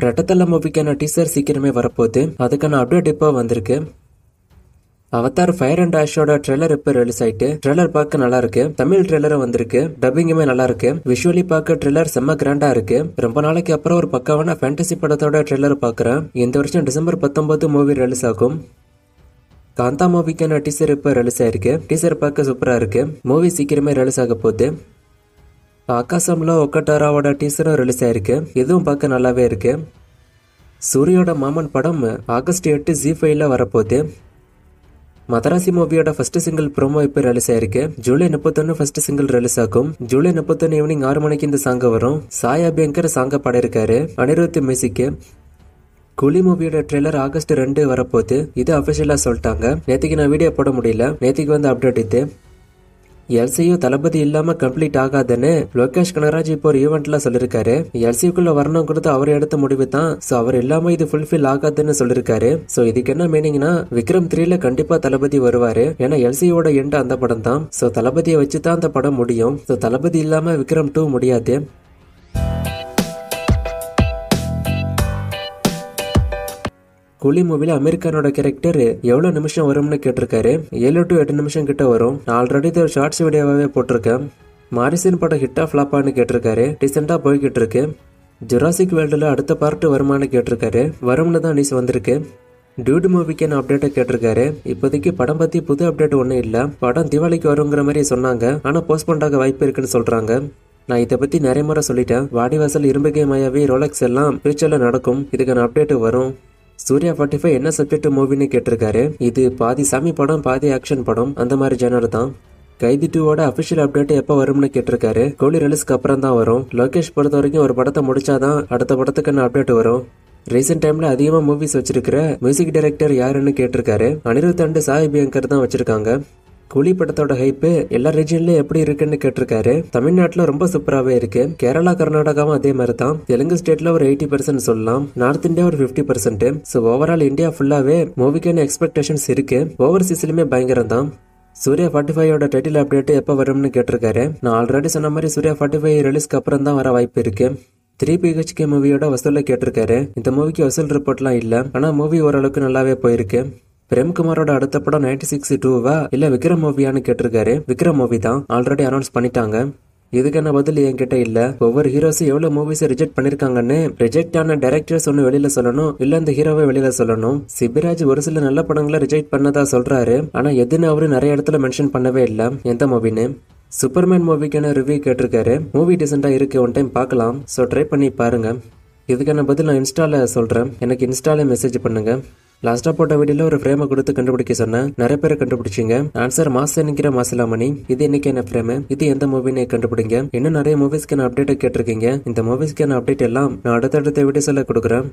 ரெட்டத்தல மூவிக்கான teaser சீக்கிரமே வரப்போகுது. அதுக்கான அப்டேட் இப்போ வந்திருக்கு. அவதார் ஃபயர் அண்ட் ஆஷோட ட்ரெய்லர் இப்போ ரிலீஸ் ஆயிட்டு ட்ரெய்லர் பார்க்க நல்லா இருக்கு. தமிழ் ட்ரெய்லரும் வந்திருக்கு. டப்பிங்குமே நல்லா இருக்கு. விஷுவலி பார்க்க ட்ரெய்லர் செம்ம கிராண்டா இருக்கு. ரொம்ப நாளைக்கு அப்புறம் ஒரு பக்காவான ஃபேண்டசி படத்தோட ட்ரெய்லர் பார்க்குறேன். இந்த வருஷம் டிசம்பர் 19 மூவி ரிலீஸ் ஆகும். காந்தா மூவிக்கான டீசர் இப்போ ரிலீஸ் ஆயிருக்கு. டீசர் பார்க்க சூப்பரா இருக்கு. மூவி சீக்கிரமே ரிலீஸ் ஆக போகுது. ஆகாசம்ல ஒக்கட்டாராவோட டீசரும் ரிலீஸ் ஆயிருக்கு. இதுவும் பார்க்க நல்லாவே இருக்கு. சூரியோட மாமன் படம் ஆகஸ்ட் 8 ஜி5ல வரப்போகுது. மதராசி மூவியோட ஃபர்ஸ்ட் சிங்கிள் ப்ரோமோ இப்போ ரிலீஸ் ஆயிருக்கு. ஜூலை 31 ஃபர்ஸ்ட் சிங்கிள் ரிலீஸ் ஆகும். ஜூலை 31 ஈவினிங் 6 மணிக்கு இந்த சாங்க வரும். சாய் அபியங்கர் சாங்க பாடிருக்காரு. அனிருத் மியூசிக். கூலி மூவியோட ட்ரெய்லர் ஆகஸ்ட் 2 வரப்போகுது. இது அபிஷியலா சொல்லிட்டாங்க. நேற்றுக்கு நான் வீடியோ போட முடியல. நேற்றுக்கு வந்து அப்டேட் இது. எல்சியு தளபதி இல்லாம கம்ப்ளீட் ஆகாதுன்னு லோகேஷ் கனகராஜ் இப்போ ஒரு ஈவெண்ட்ல சொல்லிருக்காரு. எல்சியுக்குள்ள வரணும் கொடுத்து அவர் எடுத்த முடிவு தான். சோ அவர் இல்லாம இது ஃபுல்ஃபில் ஆகாதுன்னு சொல்லிருக்காரு. சோ இதுக்கு என்ன மீனிங்னா விக்ரம் 3ல கண்டிப்பா தளபதி வருவாரு. ஏன்னா எல்சியோட எண்ட் அந்த படம் தான். சோ தளபதியை வச்சுதான் அந்த படம் முடியும். சோ தளபதி இல்லாம விக்ரம் 2 முடியாது. கூலி மூவில அமீர் கானோட கேரக்டர் எவ்வளவு நிமிஷம் வரும்னு கேட்டிருக்காரு. 7 to 8 நிமிஷம் கிட்ட வரும். நான் ஆல்ரெடி ஒரு ஷார்ட்ஸ் வீடியோவாவே போட்டிருக்கேன். மாரிசன் படம் ஹிட்டா ஃபிளாப்பான்னு கேட்டிருக்காரு. டீசெண்டா போய்கிட்டு இருக்கு. ஜுராசிக் வேர்ல்டுல அடுத்த பார்ட் வருமானு கேட்டிருக்காரு. வரும்னு தான் நியூஸ் வந்திருக்கு. டியூட் மூவிக்கான அப்டேட்டை கேட்டிருக்காரு. இப்போதைக்கு படம் பத்தி புது அப்டேட் ஒன்றும் இல்ல. படம் தீபாவளிக்கு வருங்கிற மாதிரி சொன்னாங்க. ஆனா போஸ்ட்போன் ஆக வாய்ப்பு இருக்குன்னு சொல்றாங்க. நான் இதை பத்தி நிறைய முறை சொல்லிட்டேன். வாடிவாசல் இரும்புகை மாயாவி ரோலக்ஸ் எல்லாம் ஃபியூச்சர்ல நடக்கும். இதுக்கான அப்டேட் வரும். சூர்யா 45 என்ன சப்ஜெக்ட் மூவின்னு கேட்டிருக்காரு. இது பாதி சாமி படம் பாதி ஆக்ஷன் படம் அந்த மாதிரி ஜேனர் தான். கைதி 2வோட அபிஷியல் அப்டேட் எப்ப வரும்னு கேட்டிருக்காரு. கோலி ரிலீஸ்க்கு அப்புறம் தான் வரும். லோகேஷ் பொறுத்த வரைக்கும் ஒரு படத்தை முடிச்சாதான் அடுத்த படத்துக்கான அப்டேட் வரும். ரீசெண்ட் டைம்ல அதிகமா மூவிஸ் வச்சிருக்கிற மியூசிக் டைரக்டர் யாருன்னு கேட்டிருக்காரு. அனிருத் அண்ட் சாய் அபியங்கர் தான் வச்சிருக்காங்க. கூலி படத்தோட ஹைப்பு எல்லா ரீஜன்லயும் எப்படி இருக்குன்னு கேட்டிருக்காரு. தமிழ்நாட்டுல ரொம்ப சூப்பராகவே இருக்கு. கேரளா கர்நாடகாவும் அதே மாதிரி தான். தெலுங்கு ஸ்டேட்ல ஒரு 80% சொல்லலாம். நார்த் இந்தியா ஒரு 50%. ஸோ ஓவரால் இந்தியா ஃபுல்லாவே மூவிக்கான எக்ஸ்பெக்டேஷன்ஸ் இருக்கு. ஓவர்சீஸ்லயுமே பயங்கரம் தான். சூர்யா 45யோட டைட்டில் அப்டேட் எப்ப வரும்னு கேட்டிருக்காரு. நான் ஆல்ரெடி சொன்ன மாதிரி சூர்யா 45 ரிலீஸ்க்கு அப்புறம் தான் வர வாய்ப்பு இருக்கு. 3BHK மூவியோட வசூல கேட்டிருக்காரு. இந்த மூவிக்கு வசூல் ரிப்போர்ட்லாம் இல்ல. ஆனா மூவி ஓரளவுக்கு நல்லாவே போயிருக்கு. பிரேம்குமாரோட அடுத்த படம் 96 2வா இல்ல விக்ரம் மூவியான்னு கேட்டிருக்காரு. விக்ரம் மூவி தான். ஆல்ரெடி அனௌன்ஸ் பண்ணிட்டாங்க. இதுக்கான பதில் என்கிட்ட இல்ல. ஒவ்வொரு ஹீரோஸும் எவ்வளவு மூவிஸ் ரிஜெக்ட் பண்ணிருக்காங்கன்னு ரிஜெக்ட் ஆன டைரக்டர்ஸ் ஒன்னு வெளியில சொல்லணும். இல்ல அந்த ஹீரோவை வெளியில சொல்லணும். சிபிராஜ் ஒரு சில நல்ல படங்களை ரிஜெக்ட் பண்ணதா சொல்றாரு. ஆனா எதுன்னு அவரு நிறைய இடத்துல மென்ஷன் பண்ணவே இல்ல எந்த மூவின்னு. சூப்பர்மேன் மூவிக்கான ரிவ்யூ கேட்டிருக்காரு. மூவி டீசெண்டா இருக்கு. ஒன் டைம் பார்க்கலாம். ஸோ ட்ரை பண்ணி பாருங்க. இதுக்கான பதில் நான் இன்ஸ்டால சொல்றேன். எனக்கு இன்ஸ்டால மெசேஜ் பண்ணுங்க. லாஸ்டா போட்ட வீடியோல ஒரு ஃப்ரேமை கொடுத்து கண்டுபிடிக்க சொன்னேன். நிறைய பேரை கண்டுபிடிச்சிங்க. ஆன்சர் மாசனிக்கிற மாசலாமணி. இது இன்னைக்கு என்ன ஃப்ரேம், இது எந்த மூவின்னு கண்டுபிடிங்க. இன்னும் நிறைய மூவிஸ்க்கான அப்டேட் கேட்டிருக்கீங்க. இந்த மூவிஸ்க்கான அப்டேட் எல்லாம் நான் அடுத்தடுத்த வீடியோஸ்ல கொடுக்குறேன்.